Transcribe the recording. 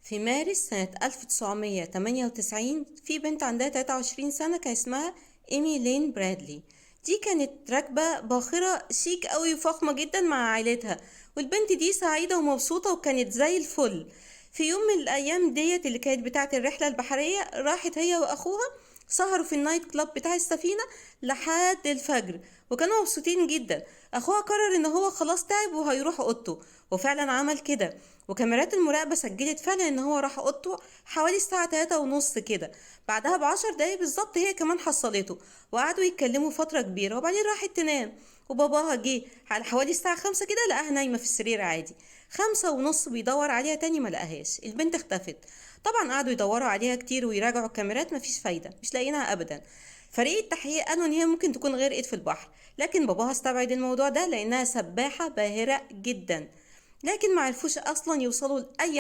في مارس سنة 1998 في بنت عندها 23 سنة كان اسمها إيمي لين برادلي. دي كانت راكبة باخرة شيك قوي وفخمة جدا مع عائلتها، والبنت دي سعيدة ومبسوطة وكانت زي الفل. في يوم من الأيام ديت اللي كانت بتاعة الرحلة البحرية، راحت هي وأخوها سهروا في النايت كلاب بتاع السفينة لحد الفجر، وكانوا مبسوطين جدا. اخوها قرر ان هو خلاص تعب وهيروح اوضته، وفعلا عمل كده. وكاميرات المراقبة سجلت فعلا ان هو راح اوضته حوالي الساعة 3:30 كده. بعدها ب10 دقايق بالظبط هي كمان حصلته، وقعدوا يتكلموا فترة كبيرة، وبعدين راحت تنام. وباباها جه على حوالي الساعة 5 كده، لقاها نايمة في السرير عادي. 5:30 بيدور عليها تاني ما لقاهاش، البنت اختفت. طبعا قعدوا يدوروا عليها كتير ويراجعوا الكاميرات، مفيش فايدة، مش لاقيينها ابدا. فريق التحقيق قالوا ان هي ممكن تكون غرقت في البحر، لكن باباها استبعد الموضوع ده لانها سباحة باهرة جدا. لكن معرفوش اصلا يوصلوا لاي